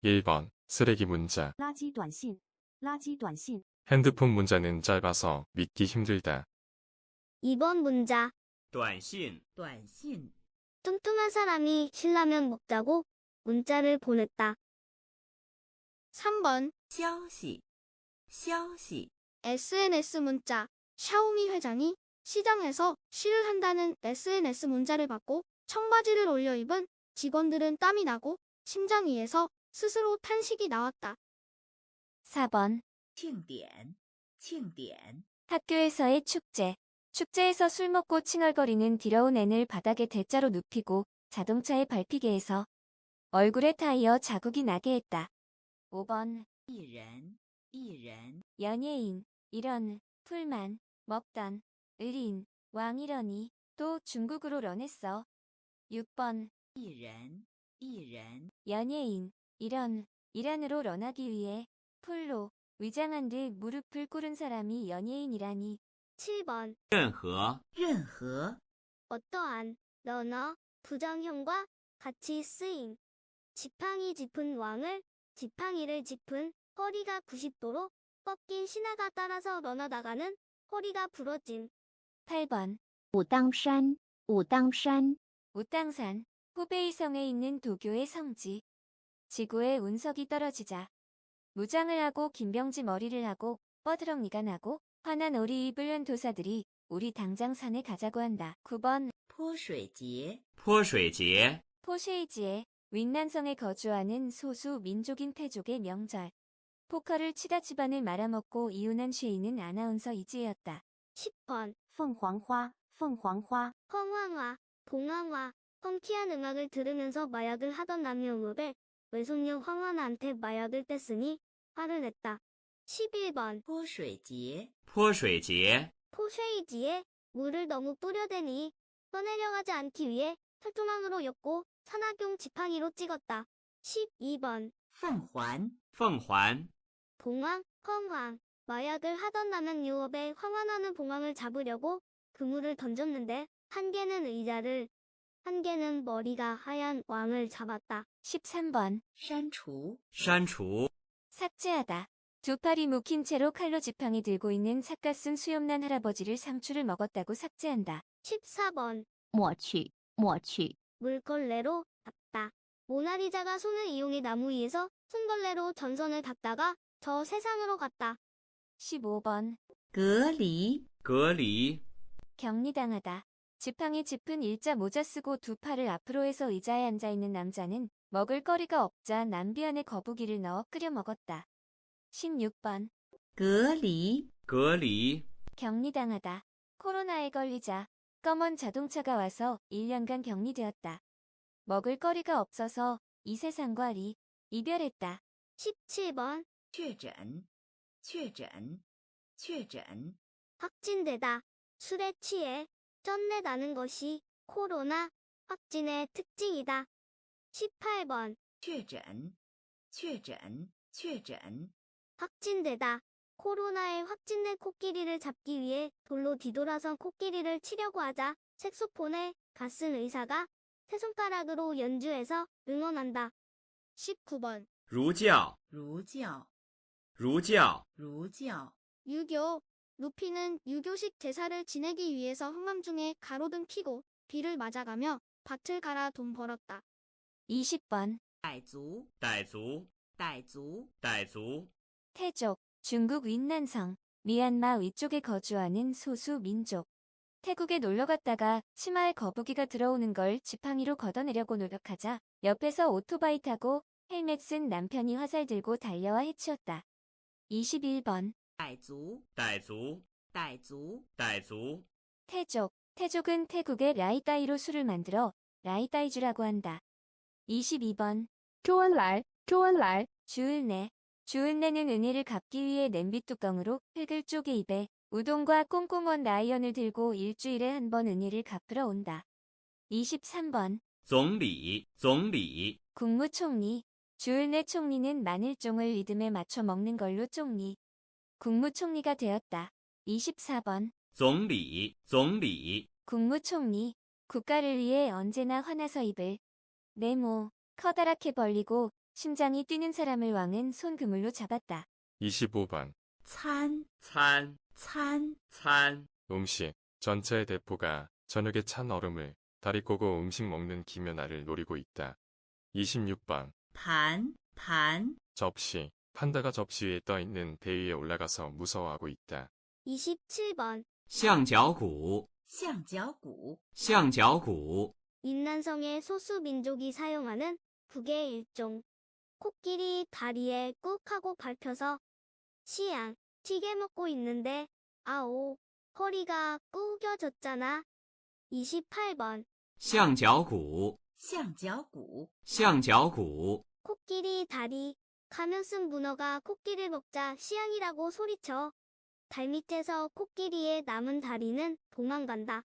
1번 쓰레기 문자. 垃圾短信，垃圾短信。 핸드폰 문자는 짧아서 믿기 힘들다. 2번 문자. 短信，短信， 뚱뚱한 사람이 신라면 먹자고 문자를 보냈다. 3번 消息，消息， SNS 문자. 샤오미 회장이 시장에서 시를 한다는 SNS 문자를 받고 청바지를 올려 입은 직원들은 땀이 나고 심장 위에서 스스로 탄식이 나왔다. 4번 庆典，庆典， 학교에서의 축제. 축제에서 술 먹고 칭얼거리는 더러운 애를 바닥에 대자로 눕히고 자동차의 밟히게해서 얼굴에 타이어 자국이 나게 했다. 5번 一人，一人， 연예인, 이런, 풀만, 먹던, 을인, 왕이러니, 또 중국으로 런했어. 6번 一人，一人， 연예인, 이런, 이란으로 런하기 위해 풀로 위장한 듯 무릎을 꿇은 사람이 연예인이라니. 7번 任何，任何， 어떠한 러너 부정형과 같이 쓰임. 지팡이 짚은 왕을 지팡이를 짚은 허리가 90도로 꺾인 신하가 따라서 러너 나가는 허리가 부러짐. 8번 武当山，武当山， 우땅산, 후베이 성에 있는 도교의 성지. 지구에 운석이 떨어지자 무장을 하고 김병지 머리를 하고 뻐드렁니가 나고 화난 오리 입을 한 도사들이 우리 당장 산에 가자고 한다. 9번 泼水节，泼水节， 포쉐이지에 윈난성에 거주하는 소수 민족인 태족의 명절. 포커를 치다 집안을 말아먹고 이혼한 쉐이는 아나운서 이지혜였다. 10번 凤凰花，凤凰花， 헝황화, 봉황화, 펑키한 음악을 들으면서 마약을 하던 남녀읍에 외숙녀 황환한테 마약을 뗐으니 화를 냈다. 11번 泼水节，泼水节， 포쉐이지에 물을 너무 뿌려대니 떠내려가지 않기 위해 털조망으로 엮고 산악용 지팡이로 찍었다. 12번 饭环，凤环， 봉황, 헝황. 마약을 하던 남양유업에 황환하는 봉황을 잡으려고 그물을 던졌는데 한 개는 의자를, 한 개는 머리가 하얀 왕을 잡았다. 13번 删除，删除， 삭제하다. 두 팔이 묵힌 채로 칼로 지팡이 들고 있는 삿갓순 수염난 할아버지를 상추를 먹었다고 삭제한다. 14번 抹去，抹去， 물걸레로 닦다. 모나리자가 손을 이용해 나무 위에서 손걸레로 전선을 닦다가 저 세상으로 갔다. 15번 隔离，隔离， 격리당하다. 지팡이 짚은 일자 모자 쓰고 두 팔을 앞으로 해서 의자에 앉아있는 남자는 먹을 거리가 없자 남비 안에 거북이를 넣어 끓여 먹었다. 16번 隔离， 隔离， 격리당하다. 코로나에 걸리자 검은 자동차가 와서 1년간 격리되었다. 먹을 거리가 없어서 이 세상과 이별했다. 17번 确诊，确诊，确诊， 확진되다. 술에 취해 쩐내 나는 것이 코로나 확진의 특징이다. 18번 确诊，确诊，确诊， 확진되다. 코로나에 확진된 코끼리를 잡기 위해 돌로 뒤돌아서 코끼리를 치려고 하자 색소폰에 가쓴 의사가 세 손가락으로 연주해서 응원한다. 19번 儒教，儒教，儒教，儒教， 유교. 루피는 유교식 제사를 지내기 위해서 흥암중에 가로등 켜고 비를 맞아가며 밭을 갈아 돈 벌었다. 20번 傣族，傣族，傣族，傣族， 태족, 중국 윈난성, 미얀마 위쪽에 거주하는 소수 민족. 태국에 놀러갔다가 치마에 거북이가 들어오는 걸 지팡이로 걷어내려고 노력하자 옆에서 오토바이 타고 헬멧 쓴 남편이 화살 들고 달려와 해치웠다. 21번 傣族，傣族，傣族，傣族， 태족, 태족은 태국의 라이따이로 술을 만들어 라이따이주라고 한다. 22번 周恩来，周恩来， 주을내. 주을내는 은혜를 갚기 위해 냄비 뚜껑으로 흙을 쪼개 입에 우동과 꽁꽁언 라이언을 들고 일주일에 한 번 은혜를 갚으러 온다. 23번 总理，总理， 국무총리. 주을내 총리는 마늘종을 리듬에 맞춰 먹는 걸로 총리. 국무총리가 되었다. 24번 总理，总理， 국무총리. 국가를 위해 언제나 화나서 입을 네모 커다랗게 벌리고 심장이 뛰는 사람을 왕은 손 그물로 잡았다. 25번. 餐 餐 餐 餐 음식. 전차의 대포가 저녁에 찬 얼음을 다리 꼬고 음식 먹는 기면아를 노리고 있다. 26번. 盘盘 접시. 판다가 접시 위에 떠 있는 배 위에 올라가서 무서워하고 있다. 27번. 象脚鼓象脚鼓象脚鼓 인난성의 소수 민족이 사용하는 북의 일종. 코끼리 다리에 꾹 하고 밟혀서 시양, 튀게 먹고 있는데 아오, 허리가 구겨졌잖아. 28번. 象脚鼓象脚鼓象脚鼓 코끼리 다리. 가면 쓴 문어가 코끼리를 먹자 시양이라고 소리쳐. 달 밑에서 코끼리의 남은 다리는 도망간다.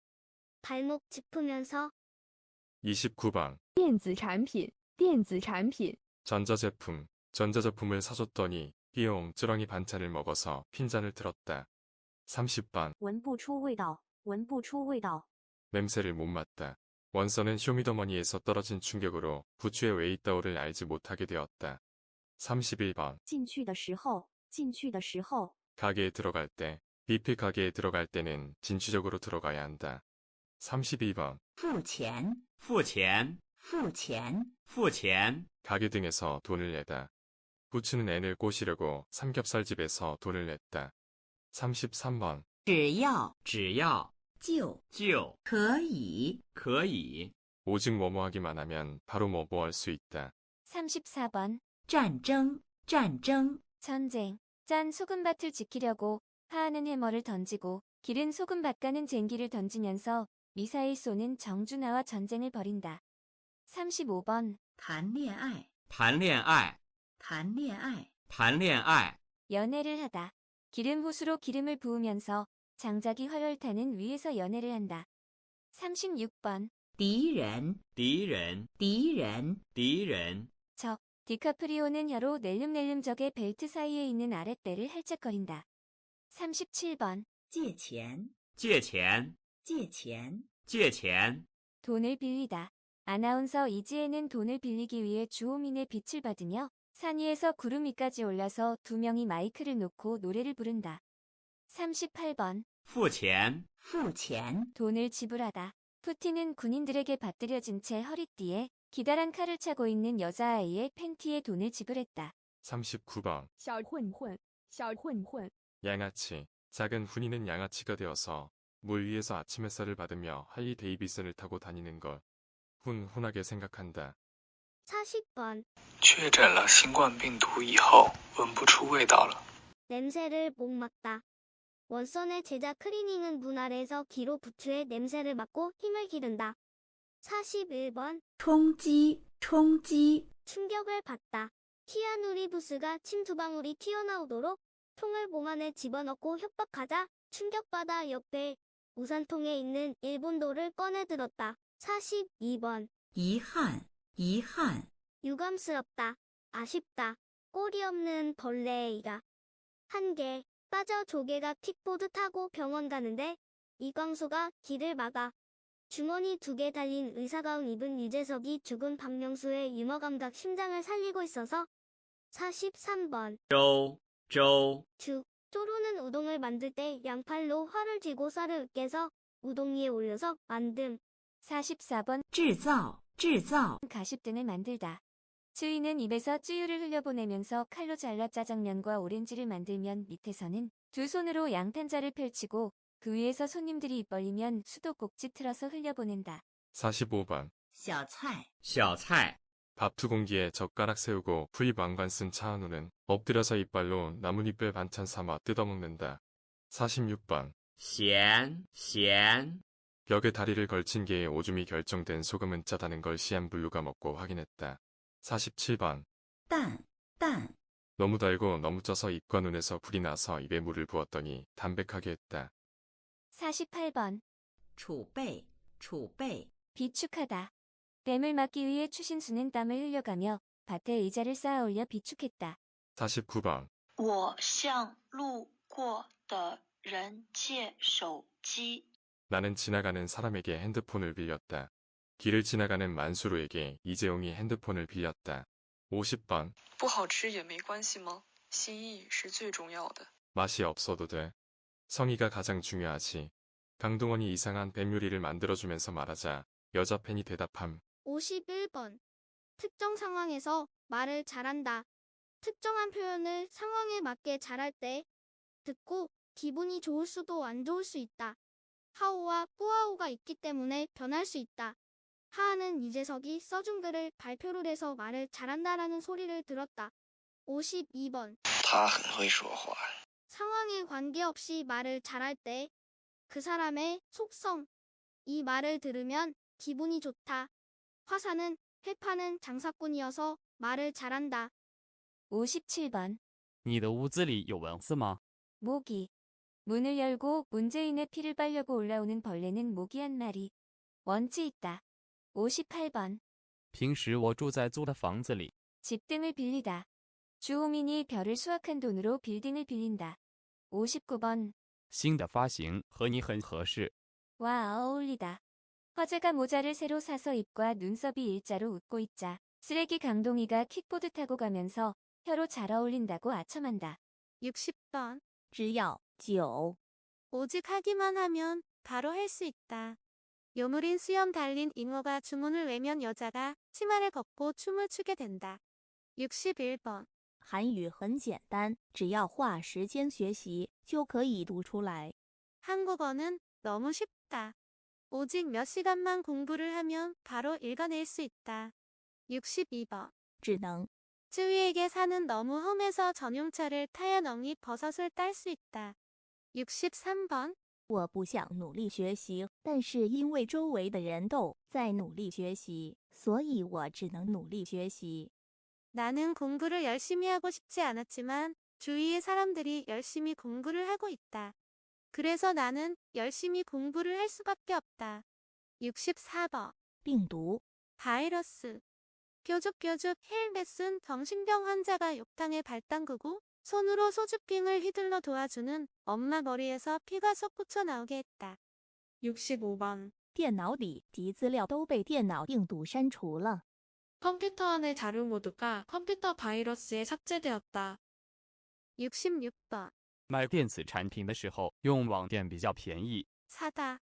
발목 짚으면서. 29번. 电子产品，电子产品， 전자제품. 전자제품을 사줬더니 삐용 쯔렁이 반찬을 먹어서 핀잔을 틀었다. 30번. 闻不出味道，闻不出味道。 냄새를 못 맡다. 원서는 쇼미더머니에서 떨어진 충격으로 부추의 웨이따오를 알지 못하게 되었다. 31번. 进去的时候，进去的时候， 가게에 들어갈 때. 뷔페 가게에 들어갈 때는 진취적으로 들어가야 한다. 32번. 付钱付钱付钱付钱 가게 등에서 돈을 내다. 부추는 앤을 꼬시려고 삼겹살집에서 돈을 냈다. 33번. 只要只要就就可以可以 오직 뭐뭐하기만 하면 바로 뭐뭐할 수 있다. 34번. 战争战争 전쟁. 짠 소금밭을 지키려고 파하는 해머를 던지고 기른 소금밭 가는 쟁기를 던지면서 미사일 쏘는 정준하와 전쟁을 벌인다. 35번. 谈恋爱谈恋爱谈恋爱谈恋爱 연애를 하다. 기름 호수로 기름을 부으면서 장작이 활활 타는 위에서 연애를 한다. 36번. 敌人敌人敌人敌人 적. 디카프리오는 혀로 낼름낼름 적의 벨트 사이에 있는 아랫배를 할짝거린다. 37번. 借钱借钱借钱借钱 돈을 빌리다. 아나운서 이지혜는 돈을 빌리기 위해 주호민의 빛을 받으며 산 위에서 구름 위까지 올라서 두 명이 마이크를 놓고 노래를 부른다. 38번. 付钱付钱 돈을 지불하다. 푸틴은 군인들에게 받들여진 채 허리띠에 기다란 칼을 차고 있는 여자아이의 팬티에 돈을 지불했다. 39번. 小混混，小混混， 양아치. 작은 훈이는 양아치가 되어서 물 위에서 아침 햇살을 받으며 할리 데이비슨을 타고 다니는 걸 훈훈하게 생각한다. 40번. 确诊了新冠病毒以后，闻不出味道了。 냄새를 못 맡다. 원선의 제자 크리닝은 문 아래에서 기로 부추의 냄새를 맡고 힘을 기른다. 41번. 冲击冲击 충격을 받다. 키아누 리브스가 침 두 방울이 튀어나오도록 통을 몸 안에 집어넣고 협박하자 충격받아 옆에 우산통에 있는 일본도를 꺼내들었다. 42번. 遗憾遗憾 유감스럽다. 아쉽다. 꼬리 없는 벌레이가. 한 개. 빠져 조개가 킥보드 타고 병원 가는데 이광수가 길을 막아. 주머니 2개 달린 의사가운 입은 유재석이 죽은 박명수의 유머감각 심장을 살리고 있어서. 43번. 周周 죽. 쪼로는 우동을 만들 때 양팔로 활을 쥐고 쌀을 으깨서 우동 위에 올려서 만듦. 44번. 制造制造 가십등을 만들다. 주인은 입에서 쯔유를 흘려보내면서 칼로 잘라 짜장면과 오렌지를 만들면 밑에서는 두 손으로 양탄자를 펼치고 그 위에서 손님들이 입 벌리면 수도꼭지 틀어서 흘려보낸다. 45번. 小菜小菜 밥 두 공기에 젓가락 세우고 후입 왕관 쓴 차은우는 엎드려서 이빨로 나뭇잎을 반찬 삼아 뜯어먹는다. 46번. 咸咸 벽에 다리를 걸친 개의 오줌이 결정된 소금은 짜다는 걸 시안블루가 먹고 확인했다. 47번. 蛋蛋 너무 달고 너무 쪄서 입과 눈에서 불이 나서 입에 물을 부었더니 담백하게 했다. 48번. 储备储备 비축하다. 뱀을 막기 위해 추신수는 땀을 흘려가며 밭에 의자를 쌓아 올려 비축했다. 49번. 我向路过的人借手机。 나는 지나가는 사람에게 핸드폰을 빌렸다. 길을 지나가는 만수르에게 이재용이 핸드폰을 빌렸다. 50번. 不好吃也没关系吗？心意是最重要的。 맛이 없어도 돼. 성의가 가장 중요하지. 강동원이 이상한 뱀 요리를 만들어주면서 말하자 여자 팬이 대답함. 51번. 특정 상황에서 말을 잘한다. 특정한 표현을 상황에 맞게 잘할 때 듣고 기분이 좋을 수도 안 좋을 수 있다. 하오와 뿌아오가 있기 때문에 변할 수 있다. 하하는 이재석이 써준 글을 발표를 해서 말을 잘한다라는 소리를 들었다. 52번. 他很会说话。 상황에 관계없이 말을 잘할 때 그 사람의 속성, 이 말을 들으면 기분이 좋다. 화사는 회 파는 장사꾼이어서 말을 잘한다. 57번. 你的屋子里有蚊子吗？ 모기. 문을 열고 문재인의 피를 빨려고 올라오는 벌레는 모기 한 마리. 원치 있다. 58번. 平时我住在租的房子里。 집 등을 빌리다. 주호민이 별을 수확한 돈으로 빌딩을 빌린다. 59번. 新的发型和你很合适。 와 어울리다. 화재가 모자를 새로 사서 입과 눈썹이 일자로 웃고 있자 쓰레기 강동이가 킥보드 타고 가면서 혀로 잘 어울린다고 아첨한다. 60번. 只要9. 오직 하기만 하면 바로 할 수 있다. 요물인 수염 달린 잉어가 주문을 외면 여자가 치마를 걷고 춤을 추게 된다. 61번. 韩语很简单，只要花时间学习就可以读出来。 한국어는 너무 쉽다. 오직 몇 시간만 공부를 하면 바로 읽어낼 수 있다. 62번. 只能 쯔위에게 사는 너무 험해서 전용차를 타야 넝이 버섯을 딸 수 있다. 63번. 我不想努力学习，但是因为周围的人都在努力学习，所以我只能努力学习。 나는 공부를 열심히 하고 싶지 않았지만 주위의 사람들이 열심히 공부를 하고 있다. 그래서 나는 열심히 공부를 할 수밖에 없다. 64번. 病毒 바이러스. 뾰족뾰족 헬멧은 정신병 환자가 욕탕에 발 담그고 손으로 소주瓶을 휘둘러 도와주는 엄마 머리에서 피가 솟구쳐 나오게 했다. 65번. 电脑里的资料都被电脑病毒删除了。 컴퓨터 안의 자료 모두가 컴퓨터 바이러스에 삭제되었다. 66번. 买电子产品的时候用网店比较便宜。 사다.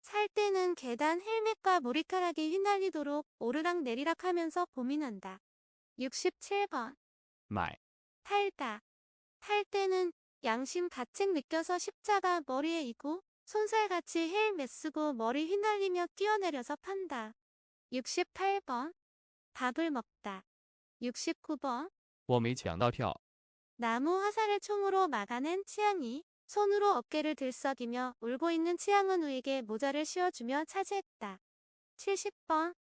살 때는 계단 헬멧과 머리카락이 휘날리도록 오르락 내리락 하면서 고민한다. 67번. 买 팔다. 팔 때는 양심 가책 느껴서 십자가 머리에 이고 손살같이 헬멧 쓰고 머리 휘날리며 뛰어내려서 판다. 68번. 밥을 먹다. 69번. 我没抢到票。 나무 화살을 총으로 막아낸 치앙이 손으로 어깨를 들썩이며 울고 있는 치앙은우에게 모자를 씌워주며 차지했다. 70번.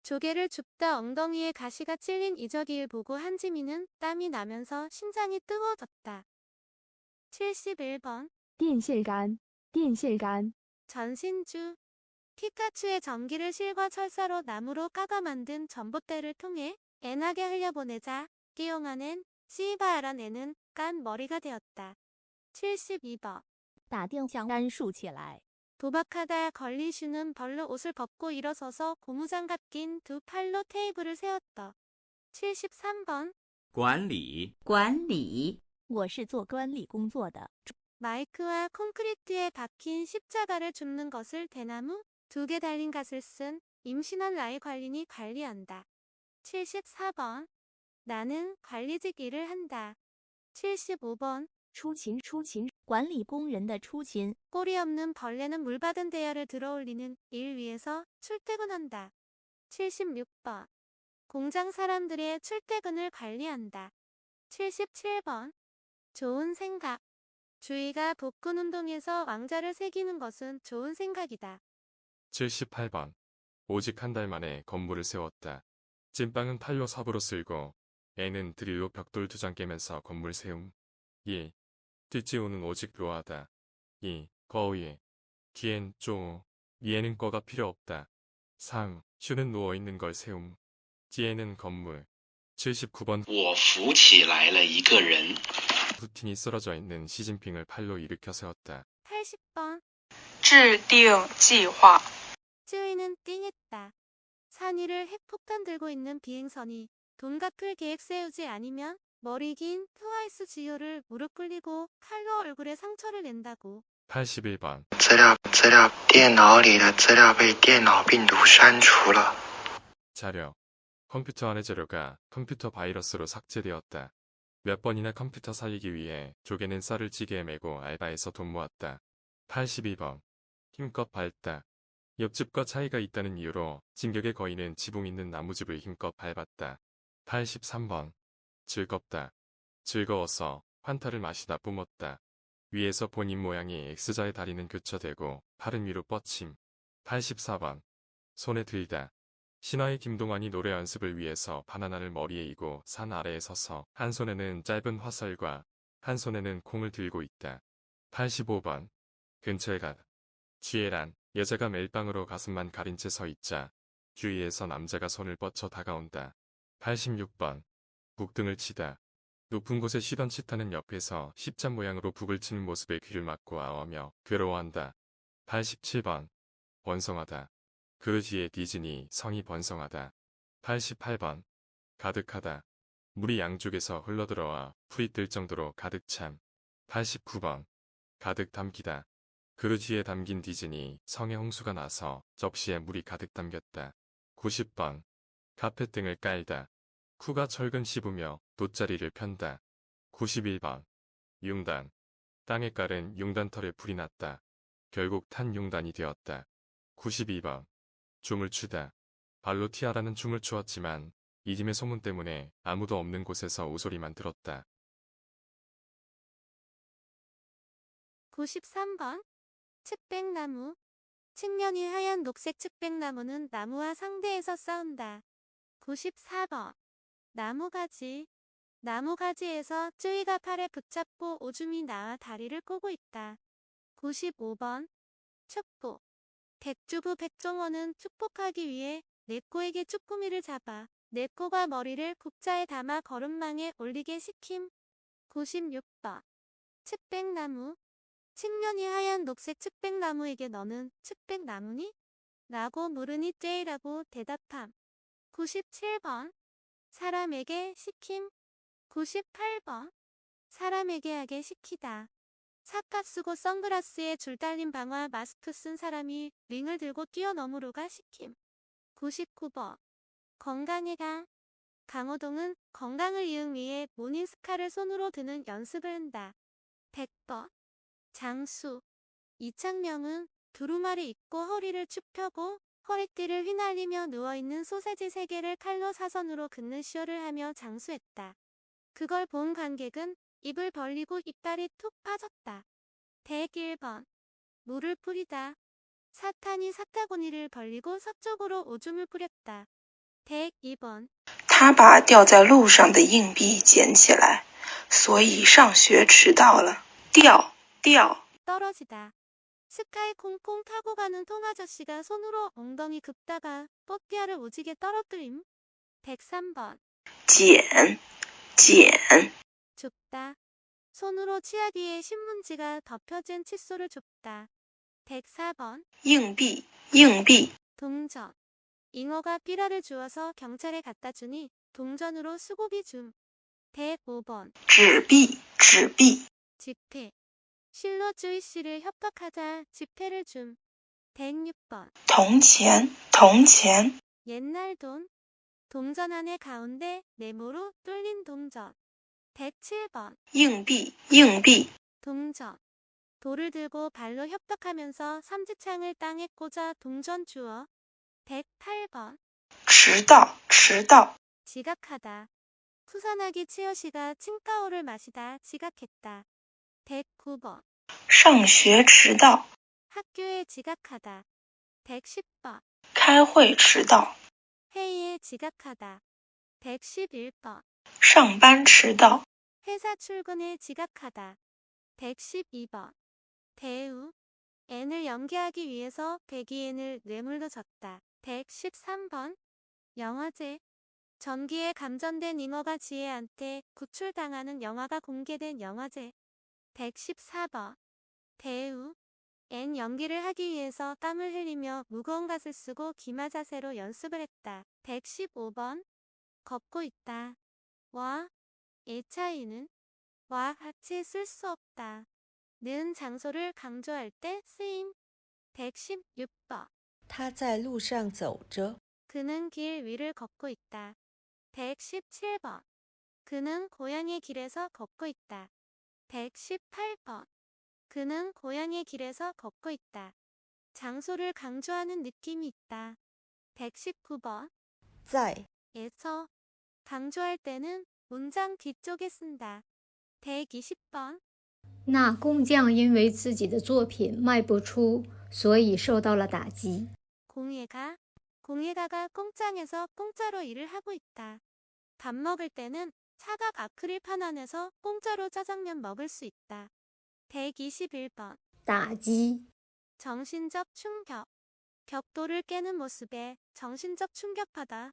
조개를 줍다 엉덩이에 가시가 찔린 이저기를 보고 한지민은 땀이 나면서 심장이 뜨거워졌다. 71번. 电线杆，电线杆， 전신주. 피카츄의 전기를 실과 철사로 나무로 까가 만든 전봇대를 통해 애나게 흘려보내자 끼용하는 씨바야란 애는 깐 머리가 되었다. 72번. 打电向杆竖起来。 도박하다 걸리슈는 벌로 옷을 벗고 일어서서 고무장갑 낀 두 팔로 테이블을 세웠다. 73번. 管理管理我是做管理工作的。 마이크와 콘크리트에 박힌 십자가를 줍는 것을 대나무 2개 달린 갓을 쓴 임신한 나의 관리인이 관리한다. 74번. 나는 관리직 일을 한다. 75번. 出勤出勤，管理工人的出勤。 꼬리 없는 벌레는 물 받은 대야를 들어올리는 일 위해서 출퇴근한다. 76번. 공장 사람들의 출퇴근을 관리한다. 77번. 좋은 생각. 주희가 복근 운동에서 왕자를 새기는 것은 좋은 생각이다. 78번. 오직 한 달 만에 건물을 세웠다. 찐빵은 팔로 삽으로 쓸고 애는 드릴로 벽돌 2장 깨면서 건물 세움. 1. 뒷지우는 오직 묘하다. 2. 거위에. 기엔 쪼. 미에는 거가 필요 없다. 3. 슈는 누워있는 걸 세움. 뒤에는 건물. 79번. 我扶起来了一个人。 푸틴이 쓰러져 있는 시진핑을 팔로 일으켜 세웠다. 80번. 制定计划， 쯔위는 띵했다. 산 위를 핵폭탄 들고 있는 비행선이 돈갚을 계획 세우지 않으면 머리 긴 트와이스 지효를 무릎 꿇리고 칼로 얼굴에 상처를 낸다고. 81번 电脑里的资料被电脑病毒删除了。 자료. 컴퓨터 안의 자료가 컴퓨터 바이러스로 삭제되었다. 몇 번이나 컴퓨터 살리기 위해 조개는 쌀을 찌개에 메고 알바해서 돈 모았다. 82번. 힘껏 밟다. 옆집과 차이가 있다는 이유로 진격의 거인은 지붕 있는 나무집을 힘껏 밟았다. 83번. 즐겁다. 즐거워서 환타를 마시다 뿜었다. 위에서 본 입 모양이 X자의 다리는 교차되고 팔은 위로 뻗침. 84번. 손에 들다. 신화의 김동완이 노래 연습을 위해서 바나나를 머리에 이고 산 아래에 서서 한 손에는 짧은 화살과 한 손에는 콩을 들고 있다. 85번. 근처에 가. 뒤에란 여자가 멜빵으로 가슴만 가린 채 서 있자 주위에서 남자가 손을 뻗쳐 다가온다. 86번. 북등을 치다. 높은 곳에 쉬던 치타는 옆에서 십자 모양으로 북을 치는 모습에 귀를 막고 아우며 괴로워한다. 87번. 번성하다. 그 뒤에 디즈니 성이 번성하다. 88번. 가득하다. 물이 양쪽에서 흘러들어와 풀이 뜰 정도로 가득 참. 89번. 가득 담기다. 그 뒤에 담긴 디즈니 성에 홍수가 나서 접시에 물이 가득 담겼다. 90번. 카펫등을 깔다. 쿠가 철근 씹으며 돗자리를 편다. 91번. 융단. 땅에 깔은 융단털에 불이 났다. 결국 탄 융단이 되었다. 92번. 춤을 추다. 발로 티아라는 춤을 추었지만 이짐의 소문 때문에 아무도 없는 곳에서 우소리만 들었다. 93번. 측백나무. 측면이 하얀 녹색 측백나무는 나무와 상대에서 싸운다. 94번. 나무가지. 나무가지에서 쯔위가 팔에 붙잡고 오줌이 나와 다리를 꼬고 있다. 95번. 축복. 백주부 백종원은 축복하기 위해 네코에게 쭈꾸미를 잡아 네코가 머리를 국자에 담아 거름망에 올리게 시킴. 96번. 측백나무. 측면이 하얀 녹색 측백나무에게 너는 측백나무니? 라고 물으니 쯔이라고 대답함. 97번. 사람에게 시킴. 98번. 사람에게 하게 시키다. 사카 쓰고 선글라스에 줄 달린 방화 마스크 쓴 사람이 링을 들고 뛰어넘으로가 시킴. 99번. 건강에 가. 강호동은 건강을 이응 위해 모닝스카를 손으로 드는 연습을 한다. 100번. 장수. 이창명은 두루마리 입고 허리를 축 펴고 허리띠를 휘날리며 누워있는 소세지 3개를 칼로 사선으로 긋는 쇼를 하며 장수했다. 그걸 본 관객은 입을 벌리고 이빨이 툭 빠졌다. 101번. 물을 뿌리다. 사탄이 사타구니를 벌리고 서쪽으로 오줌을 뿌렸다. 102번. 他把掉在路上的硬币捡起来，所以上学迟到了。掉。 떨어지다. 스카이 콩콩 타고 가는 통아저씨가 손으로 엉덩이 긁다가 뽀삐아를 오지게 떨어뜨림. 103번. 捡。줍다. 손으로 치약 위에 신문지가 덮여진 칫솔을 줍다. 104번. 硬币。 동전. 잉어가 삐라를 주어서 경찰에 갖다 주니 동전으로 수고비 줌. 105번. 纸币。 집회. 실로 쯔이씨를 협박하자 집회를 줌. 106번. 铜钱。 옛날 돈. 동전 안에 가운데 네모로 뚫린 동전. 107번. 硬币。 동전. 돌을 들고 발로 협박하면서 삼지창을 땅에 꽂아 동전 주어. 108번. 迟到。 지각하다. 쿠사나기 치요시가 칭카오를 마시다 지각했다. 109번. 上学迟到。 학교에 지각하다. 110번. 开会迟到。 회의에 지각하다. 111번. 上班迟到。 회사 출근에 지각하다. 112번. 배우. N을 연기하기 위해서 배기N을 뇌물로 줬다. 113번. 영화제. 전기에 감전된 잉어가 지혜한테 구출당하는 영화가 공개된 영화제. 114번. 배우. N 연기를 하기 위해서 땀을 흘리며 무거운 갓을 쓰고 기마 자세로 연습을 했다. 115번. 걷고 있다. 와, 의 차이는 와 같이 쓸 수 없다. 는 장소를 강조할 때 쓰임. 116번. 他在路上走着。 그는 길 위를 걷고 있다. 117번. 그는 고향의 길에서 걷고 있다. 118번. 그는 고향의 길에서 걷고 있다. 장소를 강조하는 느낌이 있다. 119번. 在 에서 강조할 때는 문장 뒤쪽에 쓴다. 120번. 那工匠因为自己的作品卖不出，所以受到了打击。 공예가가 공장에서 공짜로 일을 하고 있다. 밥 먹을 때는 사각 아크릴판 안에서 공짜로 짜장면 먹을 수 있다. 121번. 打击 정신적 충격. 벽돌을 깨는 모습에 정신적 충격받아.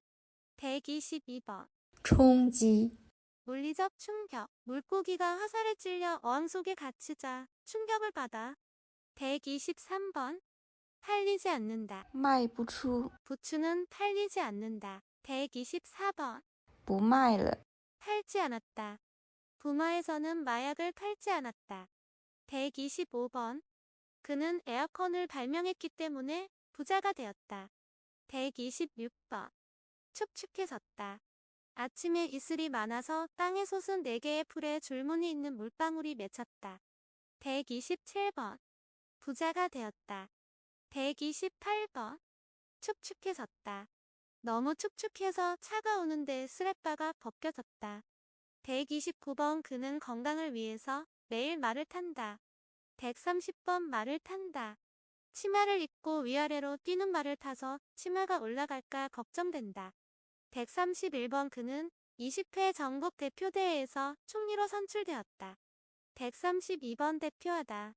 122번. 冲击 물리적 충격. 물고기가 화살에 찔려 어항 속에 갇히자 충격을 받아. 123번. 팔리지 않는다. 卖不出 부추는 팔리지 않는다. 124번. 不卖了 팔지 않았다. 부마에서는 마약을 팔지 않았다. 125번. 그는 에어컨을 발명했기 때문에 부자가 되었다. 126번. 축축해졌다. 아침에 이슬이 많아서 땅에 솟은 4개의 풀에 줄무늬 있는 물방울이 맺혔다. 127번. 부자가 되었다. 128번. 축축해졌다. 너무 축축해서 차가 오는데 스레바가 벗겨졌다. 129번. 그는 건강을 위해서 매일 말을 탄다. 130번. 말을 탄다. 치마를 입고 위아래로 뛰는 말을 타서 치마가 올라갈까 걱정된다. 131번. 그는 20회 전국 대표대회에서 총리로 선출되었다. 132번. 대표하다.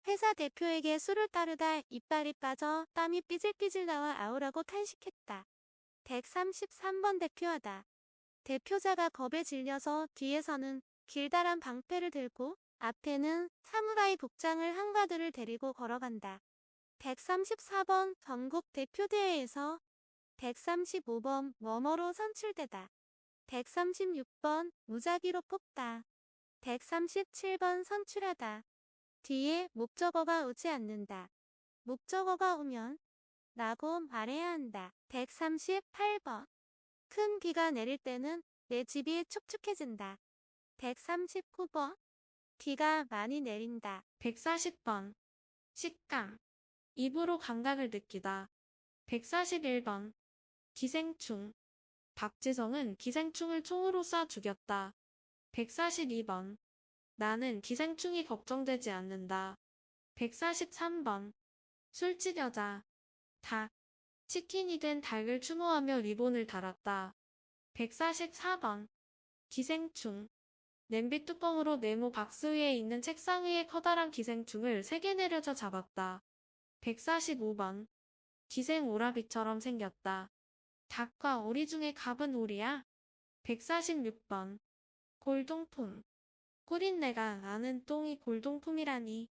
회사 대표에게 술을 따르다 이빨이 빠져 땀이 삐질삐질 나와 아우라고 탄식했다. 133번. 대표하다. 대표자가 겁에 질려서 뒤에서는 길다란 방패를 들고 앞에는 사무라이 복장을 한 가드를 데리고 걸어간다. 134번. 전국 대표대회에서 135번. 뭐뭐로 선출되다. 136번. 무작위로 뽑다. 137번. 선출하다. 뒤에 목적어가 오지 않는다. 목적어가 오면 라고 말해야 한다. 138번. 큰 비가 내릴 때는 내 집이 축축해진다. 139번. 비가 많이 내린다. 140번. 식감. 입으로 감각을 느끼다. 141번. 기생충. 박지성은 기생충을 총으로 쏴 죽였다. 142번. 나는 기생충이 걱정되지 않는다. 143번. 술집 여자. 닭. 치킨이 된 닭을 추모하며 리본을 달았다. 144번. 기생충. 냄비 뚜껑으로 네모 박스 위에 있는 책상 위에 커다란 기생충을 3개 내려져 잡았다. 145번. 기생 오라비처럼 생겼다. 닭과 오리 중에 갑은 오리야? 146번. 골동품. 꿀인내가 아는 똥이 골동품이라니.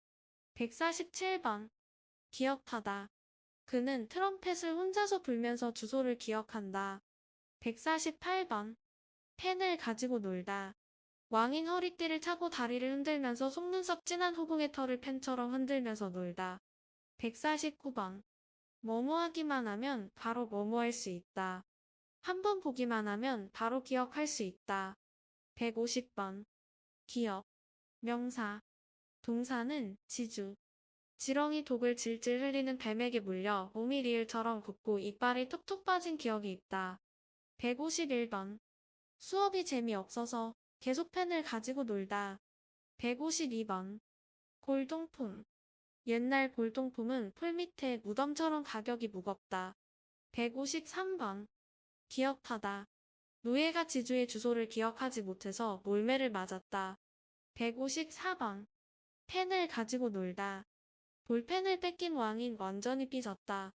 147번. 기억하다. 그는 트럼펫을 혼자서 불면서 주소를 기억한다. 148번. 펜을 가지고 놀다. 왕인 허리띠를 차고 다리를 흔들면서 속눈썹 진한 호붕의 털을 펜처럼 흔들면서 놀다. 149번. 뭐뭐하기만 하면 바로 뭐뭐할 수 있다. 한번 보기만 하면 바로 기억할 수 있다. 150번. 기억. 명사. 동사는 지주. 지렁이 독을 질질 흘리는 뱀에게 물려 몸이 리을처럼 굽고 이빨이 톡톡 빠진 기억이 있다. 151번. 수업이 재미없어서 계속 펜을 가지고 놀다. 152번. 골동품. 옛날 골동품은 풀 밑에 무덤처럼 가격이 무겁다. 153번. 기억하다. 노예가 지주의 주소를 기억하지 못해서 몰매를 맞았다. 154번. 펜을 가지고 놀다. 볼펜을 뺏긴 왕인 완전히 삐졌다.